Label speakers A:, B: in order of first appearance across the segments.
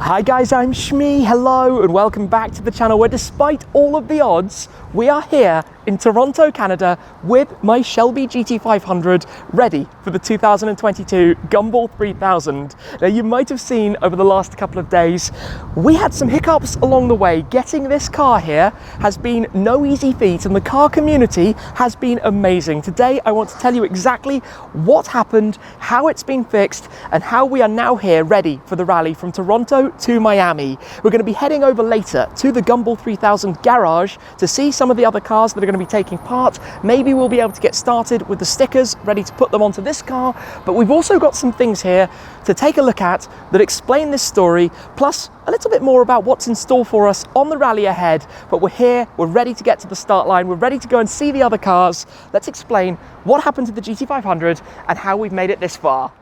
A: Hi guys, I'm Shmi, hello and welcome back to the channel where despite all of the odds, we are here in Toronto, Canada with my Shelby GT500 ready for the 2022 Gumball 3000. Now you might have seen over the last couple of days, we had some hiccups along the way. Getting this car here has been no easy feat and the car community has been amazing. Today I want to tell you exactly what happened, how it's been fixed and how we are now here ready for the rally from Toronto to Miami. We're going to be heading over later to the Gumball 3000 garage to see some of the other cars that are going to be taking part. Maybe we'll be able to get started with the stickers ready to put them onto this car, but we've also got some things here to take a look at that explain this story, plus a little bit more about what's in store for us on the rally ahead. But we're here, we're ready to get to the start line, we're ready to go and see the other cars. Let's explain what happened to the GT500 and how we've made it this far.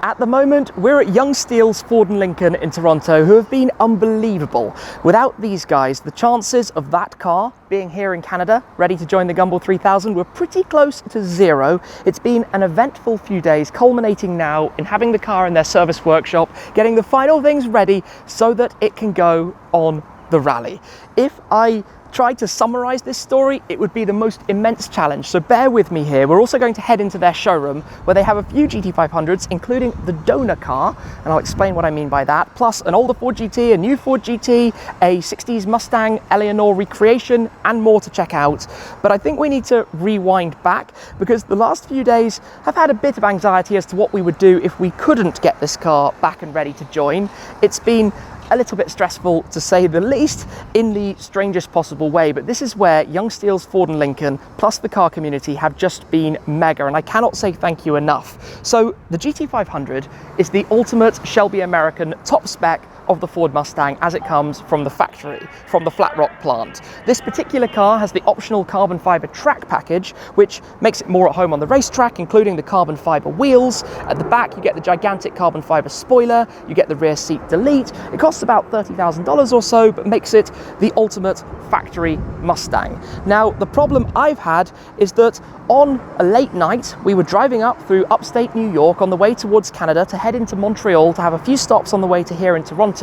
A: At the moment, we're at Yonge Steele's Ford & Lincoln in Toronto, who have been unbelievable. Without these guys, the chances of that car being here in Canada, ready to join the Gumball 3000, were pretty close to zero. It's been an eventful few days, culminating now in having the car in their service workshop, getting the final things ready so that it can go on the rally. If I tried to summarize this story, it would be the most immense challenge, so bear with me here. We're also going to head into their showroom where they have a few GT500s, including the donor car, and I'll explain what I mean by that, plus an older Ford GT, a new Ford GT, a 60s Mustang Eleanor recreation, and more to check out. But I think we need to rewind back because the last few days have had a bit of anxiety as to what we would do if we couldn't get this car back and ready to join. It's been a little bit stressful to say the least, in the strangest possible way, but this is where Yonge Steele's Ford & Lincoln plus the car community have just been mega, and I cannot say thank you enough. So the GT500 is the ultimate Shelby American top spec of the Ford Mustang as it comes from the factory, from the Flat Rock plant. This particular car has the optional carbon fiber track package, which makes it more at home on the racetrack, including the carbon fiber wheels. At the back, you get the gigantic carbon fiber spoiler, you get the rear seat delete. It costs about $30,000 or so, but makes it the ultimate factory Mustang. Now, the problem I've had is that on a late night, we were driving up through upstate New York on the way towards Canada to head into Montreal to have a few stops on the way to here in Toronto,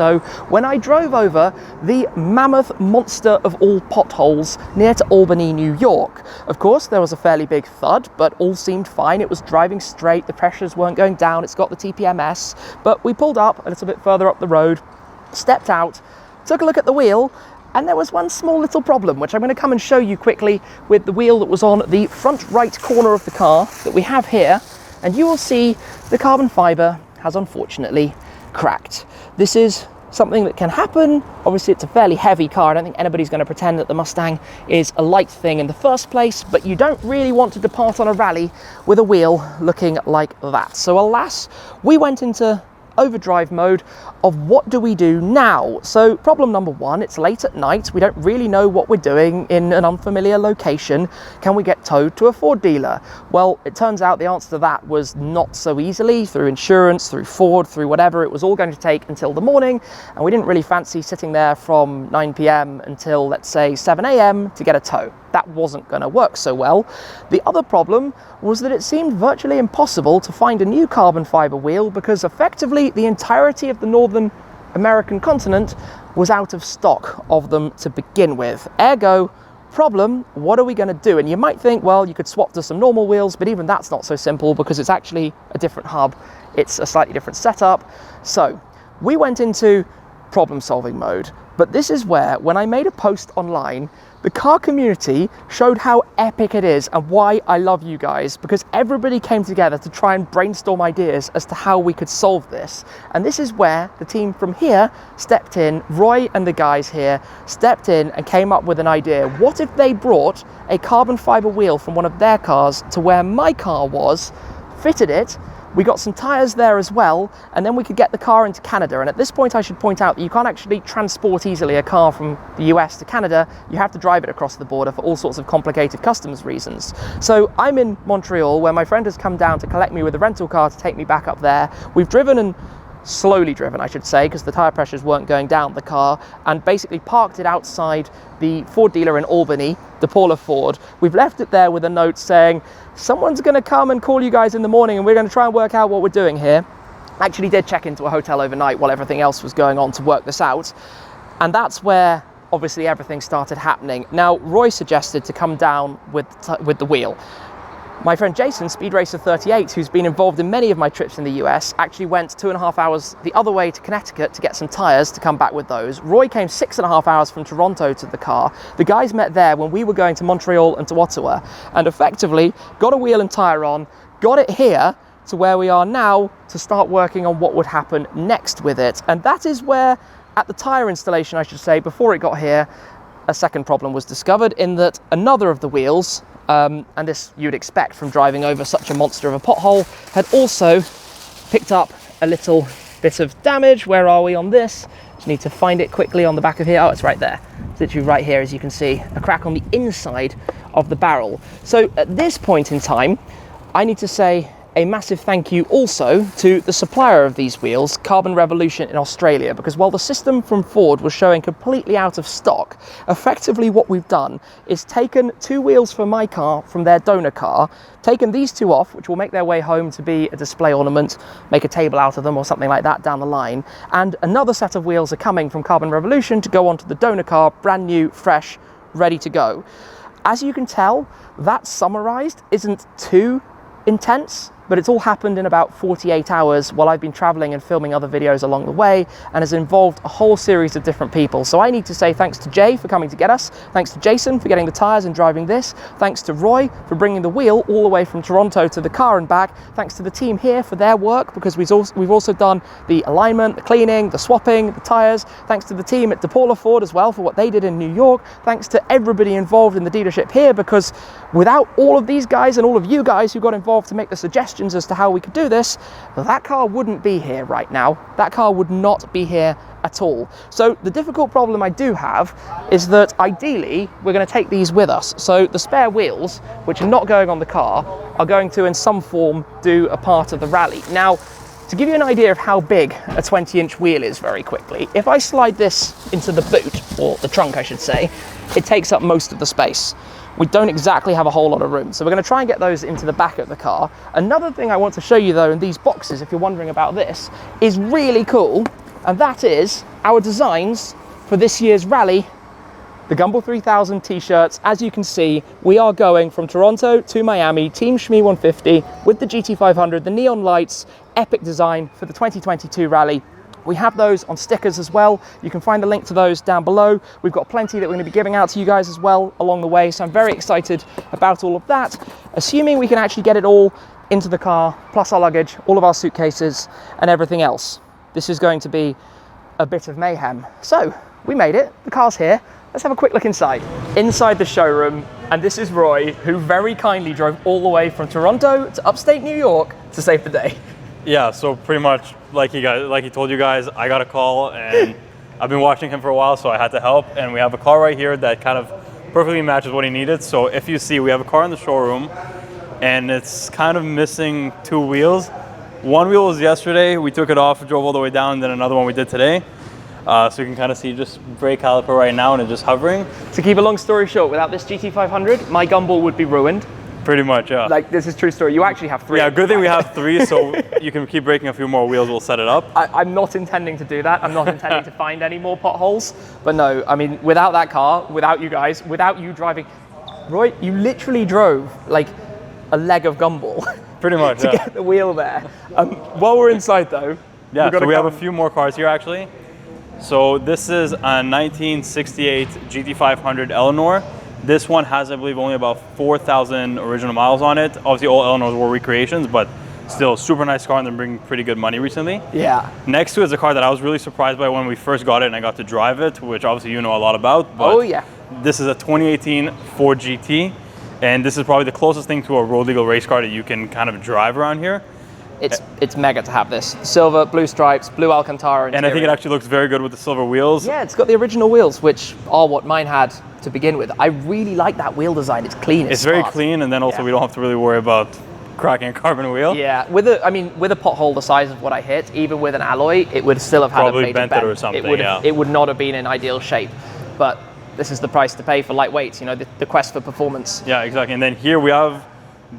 A: when I drove over the mammoth monster of all potholes near to Albany, New York. Of course, there was a fairly big thud, but all seemed fine. It was driving straight, the pressures weren't going down, it's got the TPMS, but we pulled up a little bit further up the road, stepped out, took a look at the wheel, and there was one small little problem, which I'm going to come and show you quickly with the wheel that was on the front right corner of the car that we have here, and you will see the carbon fiber has unfortunately cracked. This is something that can happen. Obviously, it's a fairly heavy car. I don't think anybody's going to pretend that the Mustang is a light thing in the first place, but you don't really want to depart on a rally with a wheel looking like that. So alas, we went into overdrive mode of what do we do now. So problem number one, it's late at night, we don't really know what we're doing in an unfamiliar location. Can we get towed to a Ford dealer? Well, it turns out the answer to that was not so easily, through insurance, through Ford, through whatever. It was all going to take until the morning, and we didn't really fancy sitting there from 9 p.m. until, let's say, 7 a.m. to get a tow. That wasn't going to work so well. The other problem was that it seemed virtually impossible to find a new carbon fiber wheel because effectively the entirety of the Northern American continent was out of stock of them to begin with. Ergo, problem, what are we going to do? And you might think, well, you could swap to some normal wheels, but even that's not so simple because it's actually a different hub. It's a slightly different setup. So we went into problem solving mode. But this is where, when I made a post online, the car community showed how epic it is and why I love you guys, because everybody came together to try and brainstorm ideas as to how we could solve this. And this is where the team from here stepped in. Roy and the guys here stepped in and came up with an idea. What if they brought a carbon fiber wheel from one of their cars to where my car was, fitted it, we got some tyres there as well, and then we could get the car into Canada. And at this point I should point out that you can't actually transport easily a car from the US to Canada. You have to drive it across the border for all sorts of complicated customs reasons. So I'm in Montreal, where my friend has come down to collect me with a rental car to take me back up there. We've driven and slowly driven, I should say, because the tire pressures weren't going down the car, and basically parked it outside the Ford dealer in Albany, DePaula Ford. We've left it there with a note saying, someone's going to come and call you guys in the morning and we're going to try and work out what we're doing here. Actually did check into a hotel overnight while everything else was going on to work this out. And that's where obviously everything started happening. Now, Roy suggested to come down with the wheel. My friend Jason, Speed Racer 38, who's been involved in many of my trips in the US, actually went 2.5 hours the other way to Connecticut to get some tires to come back with those. Roy came 6.5 hours from Toronto to the car. The guys met there when we were going to Montreal and to Ottawa, and effectively got a wheel and tire on, got it here to where we are now to start working on what would happen next with it. And that is where, at the tire installation, I should say, before it got here, a second problem was discovered, in that another of the wheels, and this you'd expect from driving over such a monster of a pothole, had also picked up a little bit of damage. Where are we on this? Just need to find it quickly on the back of here. Oh, it's right there. It's literally right here, as you can see, a crack on the inside of the barrel. So at this point in time, I need to say a massive thank you also to the supplier of these wheels, Carbon Revolution in Australia, because while the system from Ford was showing completely out of stock, effectively what we've done is taken 2 wheels for my car from their donor car, taken these 2 off, which will make their way home to be a display ornament, make a table out of them or something like that down the line, and another set of wheels are coming from Carbon Revolution to go onto the donor car, brand new, fresh, ready to go. As you can tell, that summarized isn't too intense, but it's all happened in about 48 hours while I've been traveling and filming other videos along the way, and has involved a whole series of different people. So I need to say thanks to Jay for coming to get us, thanks to Jason for getting the tires and driving this, thanks to Roy for bringing the wheel all the way from Toronto to the car and back, thanks to the team here for their work, because we've also done the alignment, the cleaning, the swapping, the tires, thanks to the team at DePaula Ford as well for what they did in New York, thanks to everybody involved in the dealership here, because without all of these guys and all of you guys who got involved to make the suggestions as to how we could do this, that car wouldn't be here right now. That car would not be here at all. So the difficult problem I do have is that ideally we're going to take these with us. So the spare wheels, which are not going on the car, are going to in some form do a part of the rally. Now, to give you an idea of how big a 20-inch wheel is very quickly, if I slide this into the boot, or the trunk I should say, it takes up most of the space. We don't exactly have a whole lot of room, so we're going to try and get those into the back of the car. Another thing I want to show you though in these boxes, if you're wondering about this, is really cool, and that is our designs for this year's rally, the Gumball 3000 t-shirts. As you can see, we are going from Toronto to Miami, Team Shmee 150, with the GT500, the neon lights, epic design for the 2022 rally. We have those on stickers as well. You can find the link to those down below. We've got plenty that we're going to be giving out to you guys as well along the way, so I'm very excited about all of that, assuming we can actually get it all into the car, plus our luggage, all of our suitcases and everything else. This is going to be a bit of mayhem. So we made it, the car's here. Let's have a quick look inside. Inside the showroom, and this is Roy, who very kindly drove all the way from Toronto to upstate New York to save the day.
B: Yeah, so pretty much like he told you guys, I got a call and I've been watching him for a while, so I had to help. And we have a car right here that kind of perfectly matches what he needed. So if you see, we have a car in the showroom and it's kind of missing 2 wheels. One wheel was yesterday, we took it off, drove all the way down, and then another one we did today. So you can kind of see just brake caliper right now and it's just hovering.
A: To keep a long story short, without this GT500, my Gumball would be ruined.
B: Pretty much, yeah.
A: Like, this is true story. You actually have 3.
B: Yeah, good thing we have 3, so you can keep breaking a few more wheels, we'll set it up.
A: I'm not intending to do that. I'm not intending to find any more potholes. But no, I mean, without that car, without you guys, without you driving, Roy, you literally drove like a leg of Gumball.
B: Pretty much,
A: to get the wheel there. While we're inside though,
B: yeah, so we have a few more cars here actually. So this is a 1968 GT500 Eleanor. This one has, I believe, only about 4,000 original miles on it. Obviously, all Eleanors were recreations, but still super nice car and they're bringing pretty good money recently. Yeah. Next to it is a car that I was really surprised by when we first got it and I got to drive it, which obviously you know a lot about. But
A: oh, yeah.
B: This is a 2018 Ford GT, and this is probably the closest thing to a road legal race car that you can kind of drive around here.
A: It's mega to have this. Silver, blue stripes, blue Alcantara interior.
B: And I think it actually looks very good with the silver wheels.
A: Yeah, it's got the original wheels, which are what mine had to begin with. I really like that wheel design. It's clean,
B: it's very clean, and then also we don't have to really worry about cracking a carbon wheel.
A: Yeah, with a pothole the size of what I hit, even with an alloy, it would still have had
B: Probably
A: a major
B: bent
A: bend.
B: it or something,
A: It would not have been in ideal shape. But this is the price to pay for lightweight, you know, the quest for performance.
B: Yeah, exactly. And then here we have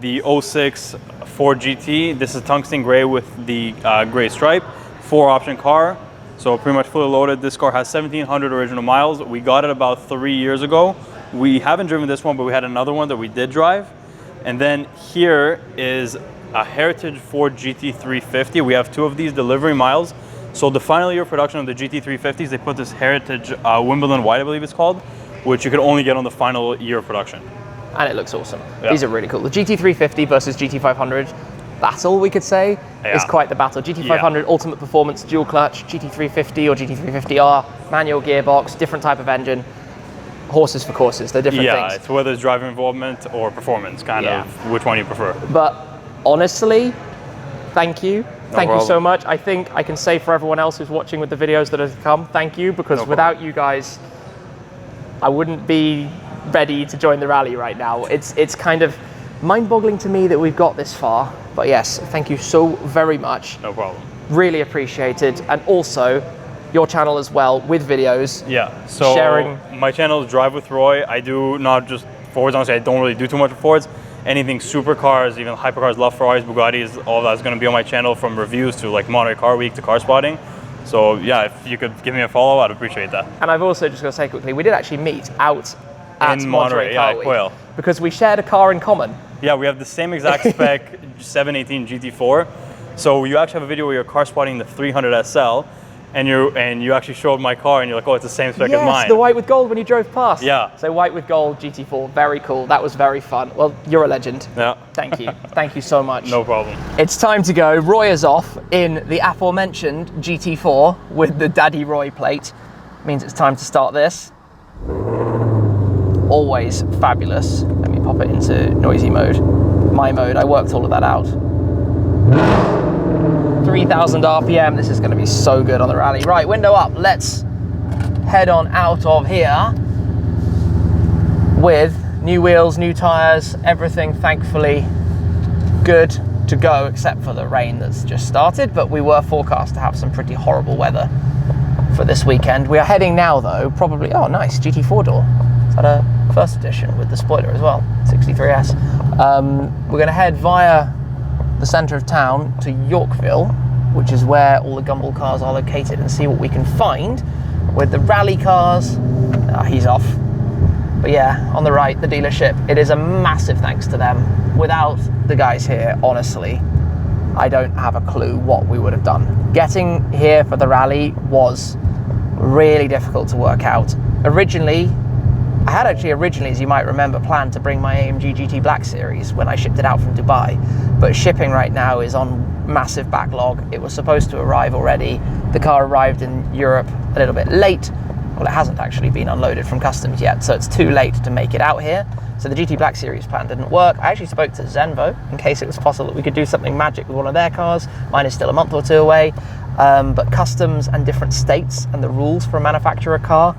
B: the 06 Ford GT. This is tungsten gray with the gray stripe, 4-option car. So pretty much fully loaded. This car has 1,700 original miles. We got it about 3 years ago. We haven't driven this one, but we had another one that we did drive. And then here is a Heritage Ford GT350. We have 2 of these delivery miles. So the final year of production of the GT350s, they put this Heritage Wimbledon White, I believe it's called, which you could only get on the final year of production.
A: And it looks awesome.
B: Yeah.
A: These are really cool. The GT350 versus GT500 battle, we could say, is quite the battle. GT500 ultimate performance, dual clutch, GT350 or GT350R, manual gearbox, different type of engine. Horses for courses, they're different things.
B: Yeah, it's whether it's driving involvement or performance, kind of which one you prefer.
A: But honestly, thank you. Thank you
B: problem.
A: so much. I think I can say for everyone else who's watching with the videos that have come, thank you, because without you guys, I wouldn't be ready to join the rally right now. It's kind of mind-boggling to me that we've got this far. But yes, thank you so very much.
B: No problem.
A: Really appreciate it. And also, your channel as well with videos.
B: Yeah, so
A: sharing.
B: My channel is Drive with Roy. I do not just Fords, honestly, I don't really do too much with Fords. Anything supercars, even hypercars, love Ferraris, Bugattis, all that's going to be on my channel, from reviews to like Montreal Car Week to car spotting. So yeah, if you could give me a follow, I'd appreciate that.
A: And I've also just got to say quickly, we did actually meet out at
B: in
A: Montreal Car Week,
B: Quail.
A: because we shared a car in common.
B: Yeah, we have the same exact spec 718 GT4. So you actually have a video where you're car spotting the 300 SL, and you actually showed my car, and you're like, oh, it's the same spec as mine.
A: Yes, the white with gold when you drove past.
B: Yeah.
A: So white with gold GT4, very cool. That was very fun. Well, you're a legend.
B: Yeah.
A: Thank you. Thank you so much.
B: No problem.
A: It's time to go. Roy is off in the aforementioned GT4 with the Daddy Roy plate. Means it's time to start this. Always fabulous. Let me pop it into noisy mode. My mode, I worked all of that out. 3,000 RPM, this is gonna be so good on the rally. Right, window up, let's head on out of here with new wheels, new tires, everything thankfully good to go, except for the rain that's just started, but we were forecast to have some pretty horrible weather for this weekend. We are heading now though, probably, oh nice, GT4 door. Is that a first edition with the spoiler as well, 63S. We're gonna head via the centre of town to Yorkville, which is where all the Gumball cars are located, and see what we can find with the rally cars. He's off. But yeah, on the right, the dealership. It is a massive thanks to them. Without the guys here, honestly, I don't have a clue what we would have done. Getting here for the rally was really difficult to work out. I had actually originally, as you might remember, planned to bring my AMG GT Black Series when I shipped it out from Dubai, but shipping right now is on massive backlog. It was supposed to arrive already. The car arrived in Europe a little bit late. Well, it hasn't actually been unloaded from customs yet, so it's too late to make it out here. So the GT Black Series plan didn't work. I actually spoke to Zenvo in case it was possible that we could do something magic with one of their cars. Mine is still a month or two away, but customs and different states and the rules for a manufacturer car,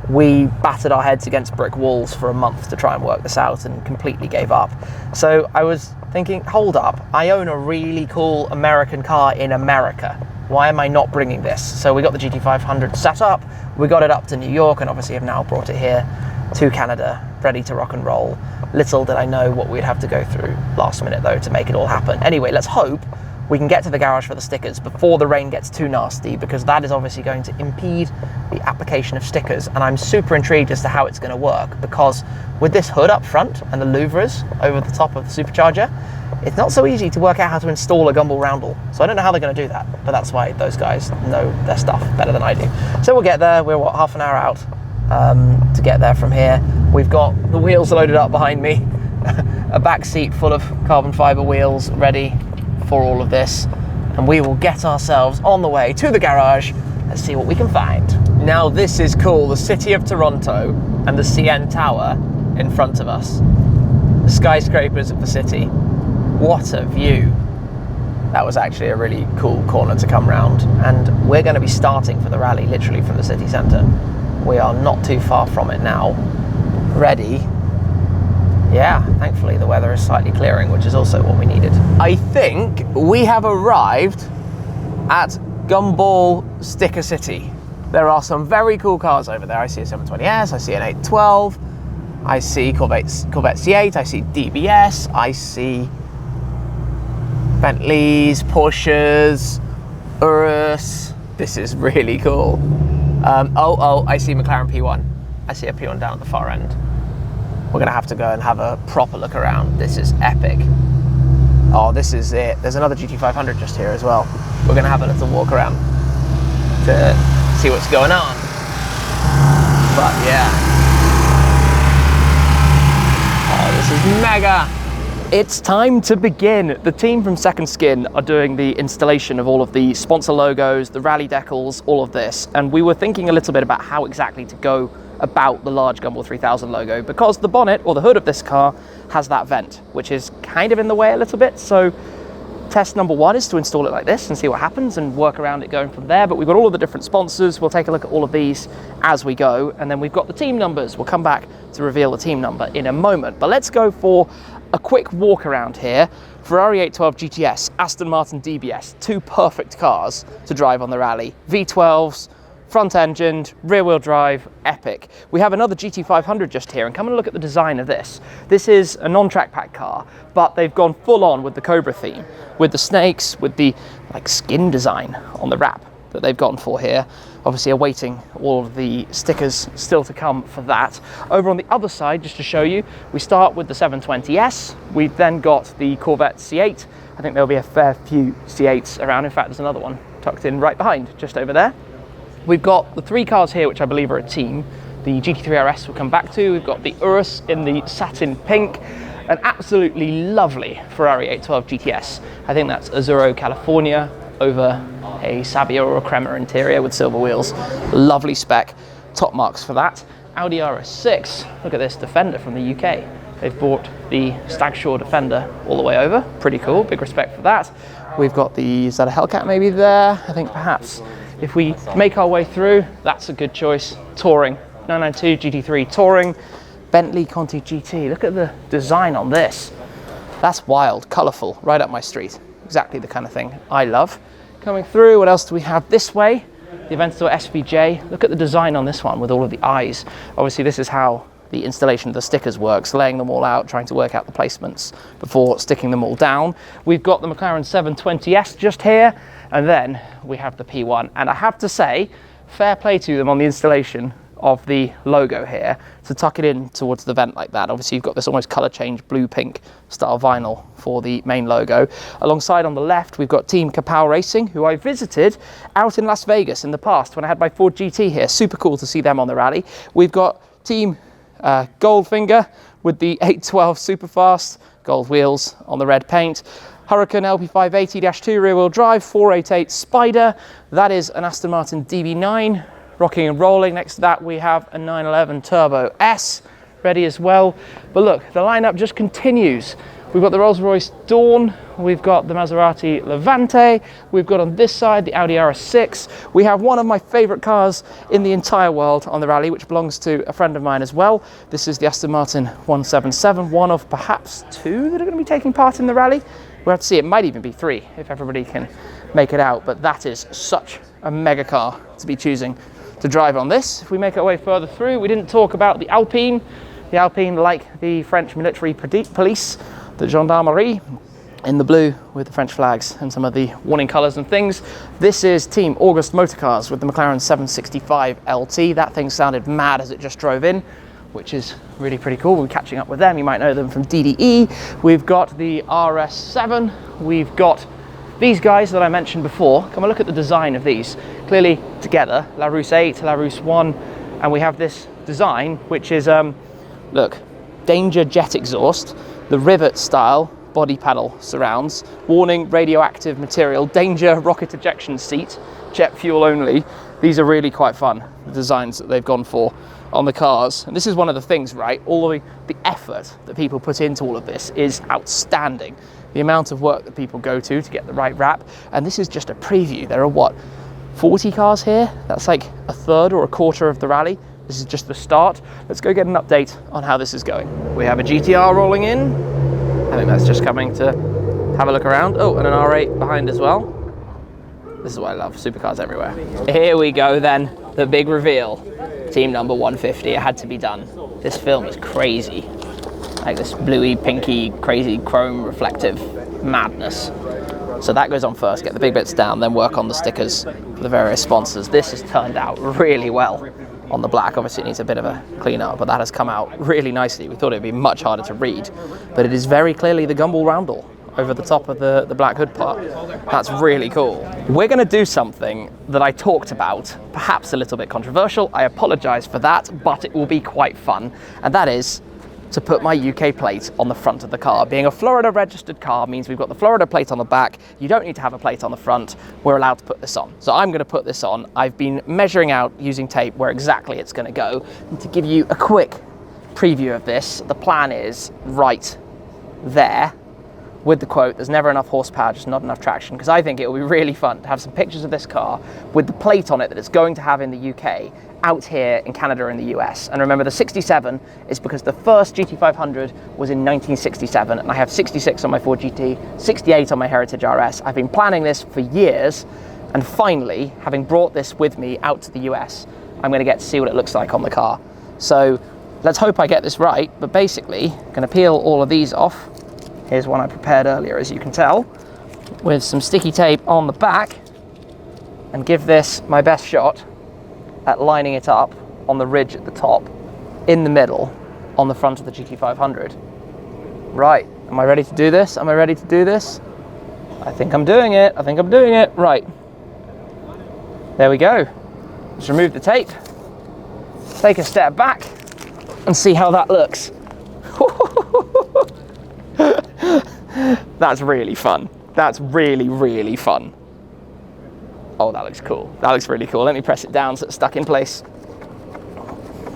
A: we battered our heads against brick walls for a month to try and work this out and completely gave up. So I was thinking, hold up, I own a really cool American car in America. Why am I not bringing this? So we got the GT500 set up, we got it up to New York, and obviously have now brought it here to Canada, ready to rock and roll. Little did I know what we'd have to go through last minute though to make it all happen. Anyway, let's hope we can get to the garage for the stickers before the rain gets too nasty, because that is obviously going to impede the application of stickers. And I'm super intrigued as to how it's going to work, because with this hood up front and the louvres over the top of the supercharger, it's not so easy to work out how to install a Gumball roundel. So I don't know how they're going to do that, but that's why those guys know their stuff better than I do. So we'll get there. We're what, half an hour out to get there from here. We've got the wheels loaded up behind me, a back seat full of carbon fiber wheels ready for all of this, and we will get ourselves on the way to the garage and see what we can find. Now this is cool, the city of Toronto and the CN Tower in front of us. The skyscrapers of the city. What a view. That was actually a really cool corner to come round, and we're going to be starting for the rally literally from the city centre. We are not too far from it now, ready Yeah, thankfully the weather is slightly clearing, which is also what we needed. I think we have arrived at Gumball Sticker City. There are some very cool cars over there. I see a 720S, I see an 812, I see Corvette C8, I see DBS, I see Bentleys, Porsches, Urus. This is really cool. I see McLaren P1. I see a P1 down at the far end. We're gonna have to go and have a proper look around. This is epic. Oh, this is it. There's another GT500 just here as well. We're gonna have a little walk around to see what's going on. But yeah. Oh, this is mega. It's time to begin. The team from Second Skin are doing the installation of all of the sponsor logos, the rally decals, all of this. And we were thinking a little bit about how exactly to go about the large Gumball 3000 logo, because the bonnet or the hood of this car has that vent, which is kind of in the way a little bit. So test number one is to install it like this and see what happens and work around it going from there. But we've got all of the different sponsors. We'll take a look at all of these as we go. And then we've got the team numbers. We'll come back to reveal the team number in a moment. But let's go for a quick walk around here. Ferrari 812 GTS, Aston Martin DBS, two perfect cars to drive on the rally. V12s, front-engined, rear-wheel drive, epic. We have another GT500 just here, and come and look at the design of this. This is a non-track pack car, but they've gone full on with the Cobra theme, with the snakes, with the like skin design on the wrap that they've gone for here. Obviously awaiting all of the stickers still to come for that. Over on the other side, just to show you, we start with the 720S. We've then got the Corvette C8. I think there'll be a fair few C8s around. In fact, there's another one tucked in right behind, just over there. We've got the three cars here, which I believe are a team. The GT3 RS we'll come back to. We've got the Urus in the satin pink, an absolutely lovely Ferrari 812 GTS. I think that's Azzurro California over a Sabia or a Crema interior with silver wheels. Lovely spec, top marks for that. Audi RS6, look at this Defender from the UK. They've brought the Stagshaw Defender all the way over. Pretty cool, big respect for that. We've got the, is that a Hellcat maybe there? I think perhaps. If we make our way through, that's a good choice. Touring, 992 GT3 Touring, Bentley Conti GT. Look at the design on this. That's wild, colourful, right up my street. Exactly the kind of thing I love. Coming through, what else do we have this way? The Aventador SVJ. Look at the design on this one with all of the eyes. Obviously, this is how the installation of the stickers works, laying them all out, trying to work out the placements before sticking them all down. We've got the McLaren 720S just here, and then we have the P1. And I have to say, fair play to them on the installation of the logo here to tuck it in towards the vent like that. Obviously, you've got this almost color change blue-pink style vinyl for the main logo. Alongside on the left, we've got Team Kapow Racing, who I visited out in Las Vegas in the past when I had my Ford GT here. Super cool to see them on the rally. We've got Team Goldfinger with the 812 Superfast, gold wheels on the red paint. Hurricane LP580-2 rear-wheel drive, 488 Spider. That is an Aston Martin DB9, rocking and rolling. Next to that, we have a 911 Turbo S, ready as well. But look, the lineup just continues. We've got the Rolls-Royce Dawn, we've got the Maserati Levante, we've got on this side the Audi RS6. We have one of my favorite cars in the entire world on the rally, which belongs to a friend of mine as well. This is the Aston Martin 177, one of perhaps two that are going to be taking part in the rally. We'll have to see, it might even be three if everybody can make it out, but that is such a mega car to be choosing to drive on this. If we make our way further through, we didn't talk about the Alpine. The Alpine, like the French military police, the gendarmerie, in the blue with the French flags and some of the warning colours and things. This is Team August Motorcars with the McLaren 765 LT. That thing sounded mad as it just drove in, which is really pretty cool. We're catching up with them. You might know them from DDE. We've got the RS7. We've got these guys that I mentioned before. Come and look at the design of these. Clearly together, La Rousse 8, La Rousse 1, and we have this design, which is, look, Danger jet exhaust, the rivet style body panel surrounds, warning radioactive material, danger rocket ejection seat, jet fuel only. These are really quite fun, the designs that they've gone for on the cars. And this is one of the things, right? All of the effort that people put into all of this is outstanding. The amount of work that people go to get the right wrap. And this is just a preview. There are what, 40 cars here? That's like a third or a quarter of the rally. This is just the start. Let's go get an update on how this is going. We have a GTR rolling in. I think that's just coming to have a look around. Oh, and an R8 behind as well. This is what I love, supercars everywhere. Here we go then, the big reveal. Team number 150, it had to be done. This film is crazy. Like this bluey, pinky, crazy chrome reflective madness. So that goes on first, get the big bits down, then work on the stickers for the various sponsors. This has turned out really well on the black. Obviously it needs a bit of a clean up, but that has come out really nicely. We thought it'd be much harder to read, but it is very clearly the Gumball roundel over the top of the black hood part. That's really cool. We're gonna do something that I talked about, perhaps a little bit controversial. I apologize for that, but it will be quite fun. And that is to put my UK plate on the front of the car. Being a Florida registered car means we've got the Florida plate on the back. You don't need to have a plate on the front. We're allowed to put this on. So I'm gonna put this on. I've been measuring out using tape where exactly it's gonna go. And to give you a quick preview of this, the plan is right there with the quote, there's never enough horsepower, just not enough traction, because I think it will be really fun to have some pictures of this car with the plate on it that it's going to have in the UK out here in Canada and the US. And remember, the 67 is because the first GT500 was in 1967, and I have 66 on my Ford GT, 68 on my Heritage RS. I've been planning this for years, and finally, having brought this with me out to the US, I'm going to get to see what it looks like on the car. So let's hope I get this right, but basically, I'm going to peel all of these off. Here's one I prepared earlier, as you can tell, with some sticky tape on the back, and give this my best shot at lining it up on the ridge at the top, in the middle, on the front of the GT500. Right, am I ready to do this? Am I ready to do this? I think I'm doing it, I think I'm doing it. Right, there we go. Let's remove the tape, take a step back, and see how that looks. That's really fun. That's really, really fun. Oh, that looks cool. That looks really cool. Let me press it down so it's stuck in place.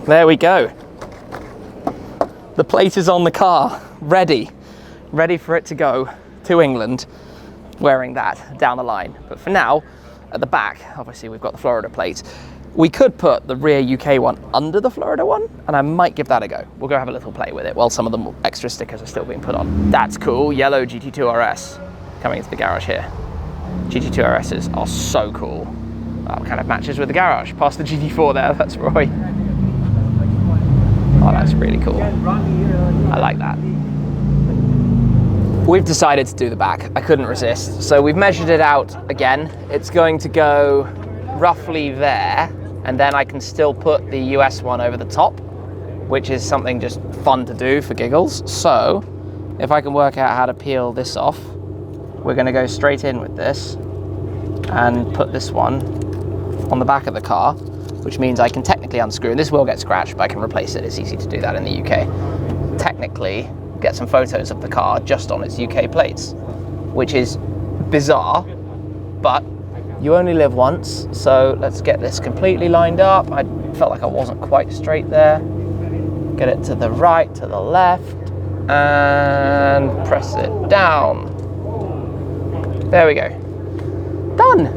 A: There we go. The plate is on the car, ready for it to go to England, wearing that down the line. But for now, at the back, obviously we've got the Florida plate. We could put the rear UK one under the Florida one, and I might give that a go. We'll go have a little play with it while some of the extra stickers are still being put on. That's cool, yellow GT2 RS coming into the garage here. GT2 RSs are so cool. That kind of matches with the garage. Past the GT4 there, that's Roy. Oh, that's really cool. I like that. We've decided to do the back. I couldn't resist. So we've measured it out again. It's going to go roughly there, and then I can still put the US one over the top, which is something just fun to do for giggles. So if I can work out how to peel this off, we're going to go straight in with this and put this one on the back of the car, which means I can technically unscrew, and this will get scratched, but I can replace it. It's easy to do that in the UK. Technically get some photos of the car just on its UK plates, which is bizarre, but you only live once. So let's get this completely lined up. I felt like I wasn't quite straight there. Get it to the right, to the left, and press it down. There we go. Done.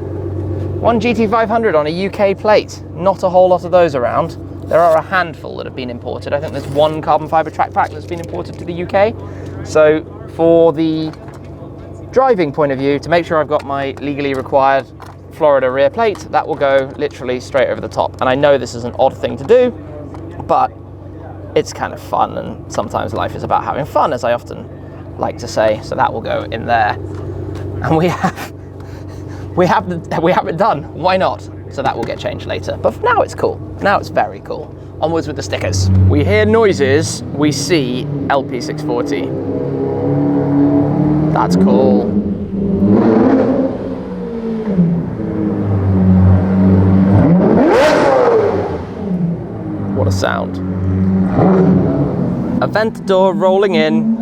A: One GT500 on a UK plate. Not a whole lot of those around. There are a handful that have been imported. I think there's one carbon fibre track pack that's been imported to the UK. So for the driving point of view, to make sure I've got my legally required Florida rear plate, that will go literally straight over the top. And I know this is an odd thing to do, but it's kind of fun, and sometimes life is about having fun, as I often like to say. So that will go in there, and we have it done. Why not? So that will get changed later. But for now, it's cool. Now it's very cool. Onwards with the stickers. We hear noises. We see LP640. That's cool. What a sound. Aventador rolling in.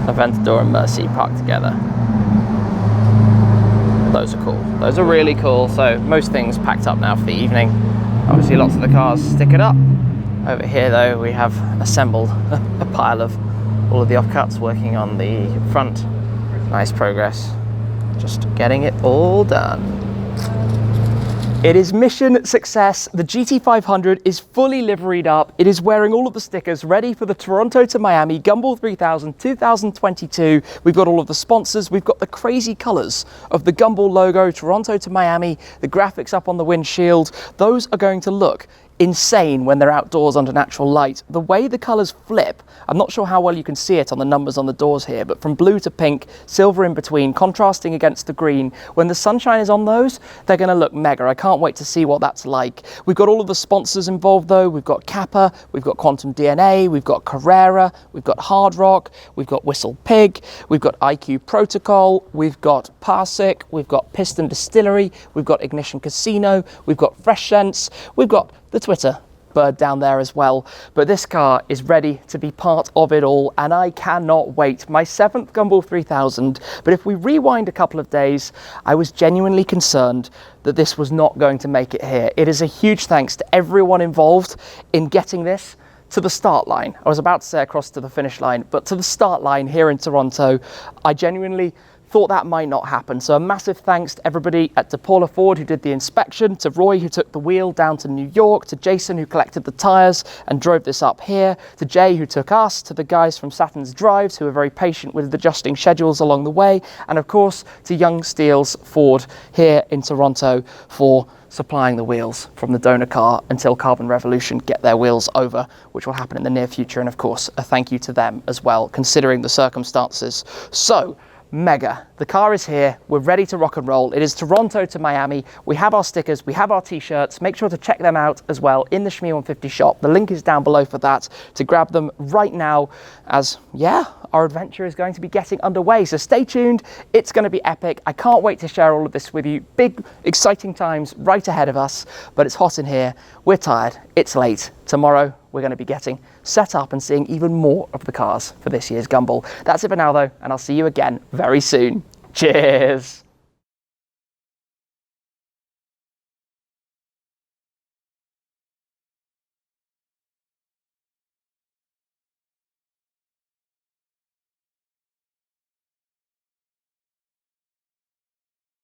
A: Aventador and Mercy parked together. Those are cool. Those are really cool. So most things packed up now for the evening. Obviously lots of the cars stickered up. Over here though, we have assembled a pile of all of the offcuts, working on the front. Nice progress. Just getting it all done. It is mission success. The GT500 is fully liveried up. It is wearing all of the stickers, ready for the Toronto to Miami Gumball 3000 2022. We've got all of the sponsors. We've got the crazy colors of the Gumball logo, Toronto to Miami, the graphics up on the windshield. Those are going to look insane when they're outdoors under natural light. The way the colors flip, I'm not sure how well you can see it on the numbers on the doors here, but from blue to pink, silver in between, contrasting against the green. When the sunshine is on those, they're going to look mega. I can't wait to see what that's like. We've got all of the sponsors involved though. We've got Kappa, we've got Quantum DNA, we've got Carrera, we've got Hard Rock, we've got Whistle Pig, we've got IQ Protocol, we've got Parsec, we've got Piston Distillery, we've got Ignition Casino, we've got Fresh Sense, we've got the Twitter bird down there as well. But this car is ready to be part of it all, and I cannot wait. My 7th Gumball 3000. But if we rewind a couple of days, I was genuinely concerned that this was not going to make it here. It is a huge thanks to everyone involved in getting this to the start line. I was about to say across to the finish line, but to the start line here in Toronto. I genuinely thought that might not happen. So a massive thanks to everybody at DePaula Ford who did the inspection, to Roy who took the wheel down to New York, to Jason who collected the tyres and drove this up here, to Jay who took us, to the guys from Saturn's Drives who were very patient with adjusting schedules along the way, and of course to Young Steels Ford here in Toronto for supplying the wheels from the donor car until Carbon Revolution get their wheels over, which will happen in the near future. And of course, a thank you to them as well, considering the circumstances. So, mega. The car is here. We're ready to rock and roll. It is Toronto to Miami. We have our stickers. We have our t-shirts. Make sure to check them out as well in the Shmee 150 shop. The link is down below for that to grab them right now as, yeah, our adventure is going to be getting underway. So stay tuned. It's going to be epic. I can't wait to share all of this with you. Big, exciting times right ahead of us, but it's hot in here. We're tired. It's late. Tomorrow, we're going to be getting set up and seeing even more of the cars for this year's Gumball. That's it for now though, and I'll see you again very soon. Cheers.